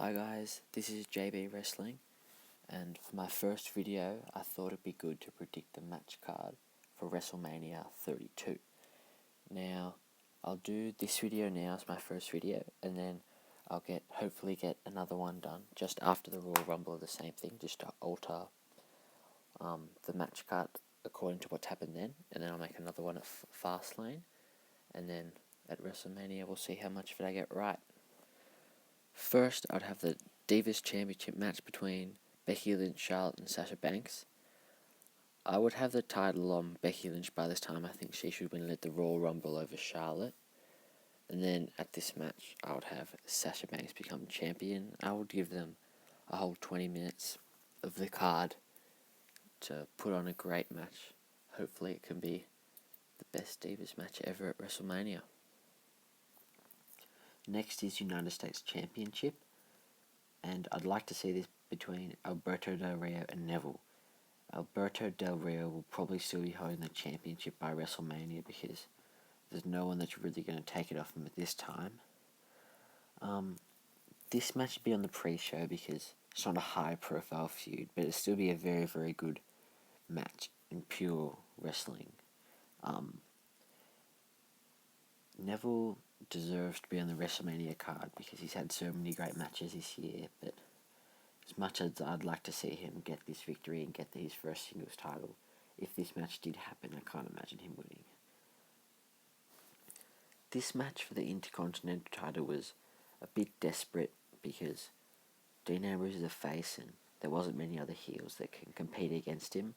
Hi guys, this is JBWrestling, and for my first video I thought it'd be good to predict the match card for Wrestlemania 32. Now, I'll do this video now as my first video, and then I'll hopefully get another one done just after the Royal Rumble of the same thing, just to alter the match card according to what's happened then, and then I'll make another one at Fastlane, and then at WrestleMania we'll see how much of it I get right. First, I'd have the Divas Championship match between Becky Lynch, Charlotte, and Sasha Banks. I would have the title on Becky Lynch by this time. I think she should win the Royal Rumble over Charlotte. And then at this match, I would have Sasha Banks become champion. I would give them a whole 20 minutes of the card to put on a great match. Hopefully it can be the best Divas match ever at WrestleMania. Next is United States Championship, and I'd like to see this between Alberto Del Rio and Neville. Alberto Del Rio will probably still be holding the championship by WrestleMania because there's no one that's really going to take it off him at this time. This match should be on the pre-show because it's not a high-profile feud, but it'll still be a very, very good match in pure wrestling. Neville deserves to be on the WrestleMania card because he's had so many great matches this year, but as much as I'd like to see him get this victory and get his first singles title, if this match did happen, I can't imagine him winning. This match for the Intercontinental title was a bit desperate because Dean Ambrose is a face and there wasn't many other heels that can compete against him.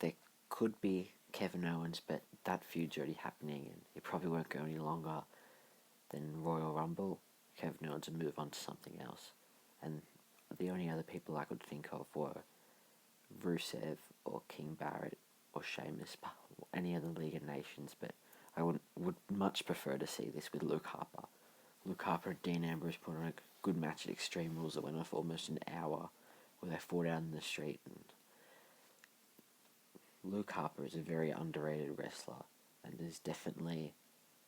There could be Kevin Owens, but that feud's already happening and it probably won't go any longer than Royal Rumble. Kevin Owens will move on to something else. And the only other people I could think of were Rusev or King Barrett or Sheamus, or any other League of Nations, but I would much prefer to see this with Luke Harper. Luke Harper and Dean Ambrose put on a good match at Extreme Rules that went on for almost an hour, where they fought out in the street. And Luke Harper is a very underrated wrestler, and is definitely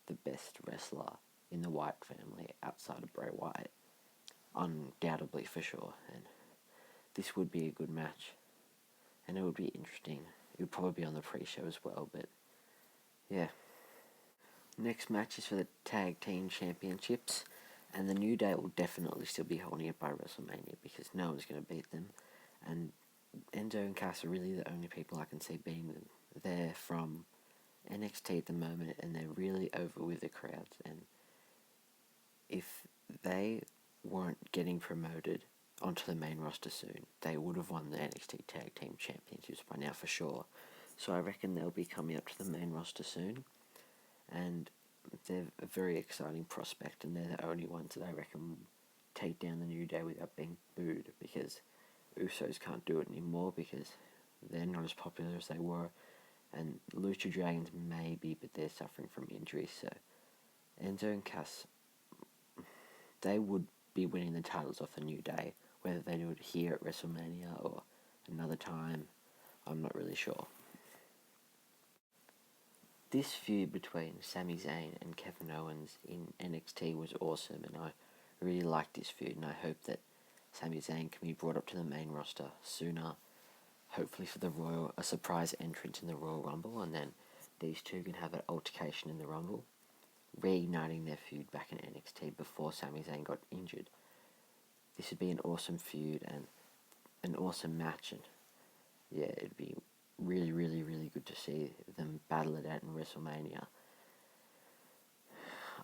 the best wrestler in the Wyatt family outside of Bray Wyatt, undoubtedly for sure. And this would be a good match, and it would be interesting. It would probably be on the pre-show as well, but yeah. Next match is for the Tag Team Championships, and the New Day will definitely still be holding it by WrestleMania because no one's going to beat them, and Enzo and Cass are really the only people I can see beating them. They're from NXT at the moment, and they're really over with the crowds, and if they weren't getting promoted onto the main roster soon, they would have won the NXT Tag Team Championships by now for sure. So I reckon they'll be coming up to the main roster soon, and they're a very exciting prospect, and they're the only ones that I reckon take down the New Day without being booed, because Usos can't do it anymore because they're not as popular as they were, and Lucha Dragons maybe, but they're suffering from injuries, so Enzo and Cass, they would be winning the titles off the New Day, whether they do it here at WrestleMania or another time, I'm not really sure. This feud between Sami Zayn and Kevin Owens in NXT was awesome, and I really liked this feud, and I hope that Sami Zayn can be brought up to the main roster sooner, hopefully for a surprise entrance in the Royal Rumble, and then these two can have an altercation in the Rumble, reigniting their feud back in NXT before Sami Zayn got injured. This would be an awesome feud and an awesome match, and yeah, it'd be really, really, really good to see them battle it out in WrestleMania.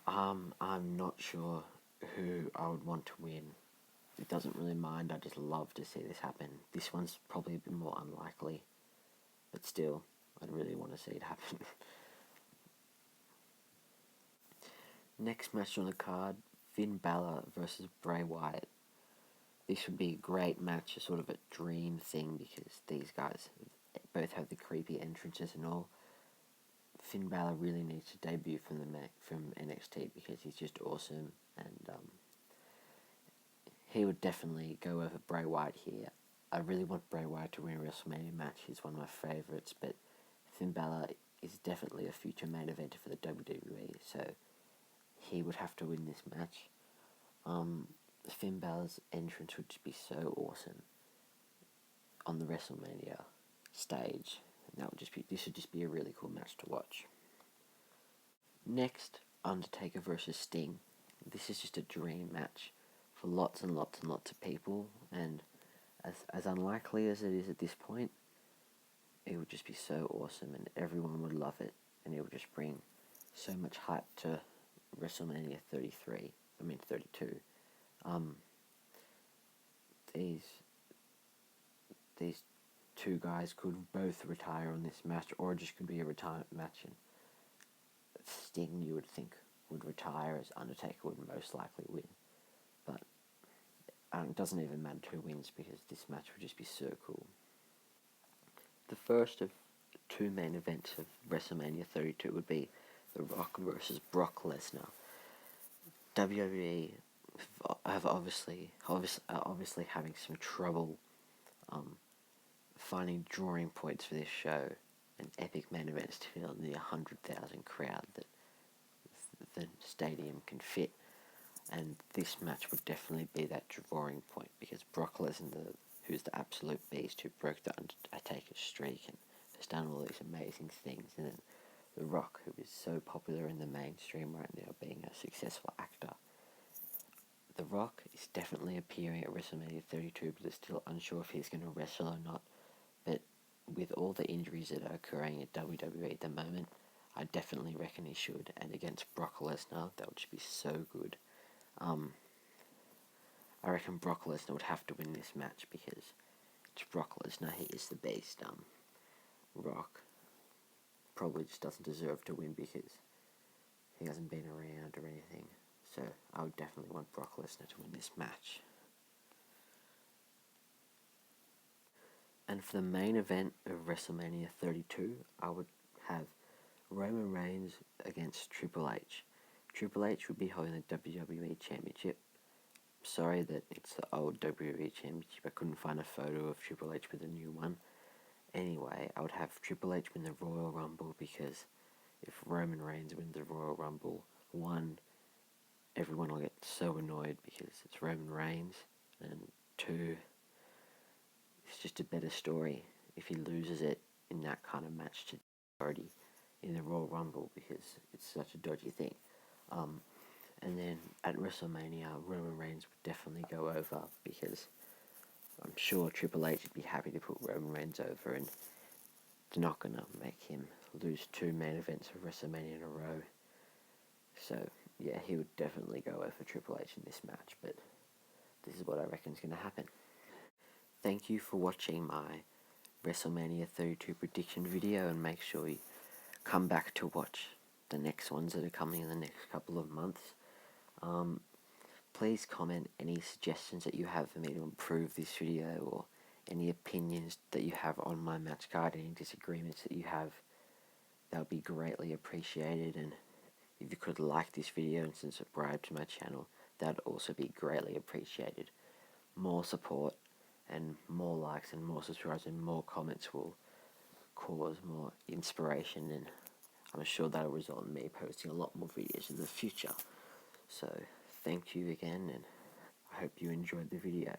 I'm not sure who I would want to win. It doesn't really mind, I just love to see this happen. This one's probably a bit more unlikely, but still, I'd really want to see it happen. Next match on the card, Finn Balor versus Bray Wyatt. This would be a great match, a sort of a dream thing, because these guys both have the creepy entrances and all. Finn Balor really needs to debut from NXT because he's just awesome, and he would definitely go over Bray Wyatt here. I really want Bray Wyatt to win a WrestleMania match. He's one of my favourites, but Finn Balor is definitely a future main eventer for the WWE, so he would have to win this match. Finn Balor's entrance would just be so awesome on the WrestleMania stage. And this would just be a really cool match to watch. Next, Undertaker versus Sting. This is just a dream match for lots and lots and lots of people, and as unlikely as it is at this point, it would just be so awesome and everyone would love it, and it would just bring so much hype to WrestleMania 32. These two guys could both retire on this match, or it just could be a retirement match, and Sting, you would think, would retire, as Undertaker would most likely win. But it doesn't even matter who wins, because this match would just be so cool. The first of two main events of WrestleMania 32 would be The Rock versus Brock Lesnar. WWE have obviously having some trouble finding drawing points for this show, and epic main events to fill the 100,000 crowd that the stadium can fit. And this match would definitely be that drawing point, because Brock Lesnar, who's the absolute beast, who broke the Undertaker streak and has done all these amazing things, and then The Rock, who is so popular in the mainstream right now, being a successful actor. The Rock is definitely appearing at WrestleMania 32, but is still unsure if he's going to wrestle or not. But with all the injuries that are occurring at WWE at the moment, I definitely reckon he should. And against Brock Lesnar, that would just be so good. I reckon Brock Lesnar would have to win this match, because it's Brock Lesnar, he is the beast. Rock probably just doesn't deserve to win because he hasn't been around or anything. So I would definitely want Brock Lesnar to win this match. And for the main event of WrestleMania 32, I would have Roman Reigns against Triple H. Triple H would be holding the WWE Championship. Sorry that it's the old WWE Championship. I couldn't find a photo of Triple H with a new one. Anyway, I would have Triple H win the Royal Rumble, because if Roman Reigns wins the Royal Rumble, one, everyone will get so annoyed because it's Roman Reigns, and two, it's just a better story if he loses it in that kind of match to already in the Royal Rumble, because it's such a dodgy thing. And then at WrestleMania, Roman Reigns would definitely go over, because I'm sure Triple H would be happy to put Roman Reigns over, and they're not going to make him lose two main events of WrestleMania in a row. So, yeah, he would definitely go over Triple H in this match, but this is what I reckon is going to happen. Thank you for watching my WrestleMania 32 prediction video, and make sure you come back to watch the next ones that are coming in the next couple of months. Please comment any suggestions that you have for me to improve this video, or any opinions that you have on my match card, any disagreements that you have. That would be greatly appreciated, and if you could like this video and subscribe to my channel, that would also be greatly appreciated. More support and more likes and more subscribers and more comments will cause more inspiration, and I'm sure that will result in me posting a lot more videos in the future. So, thank you again, and I hope you enjoyed the video.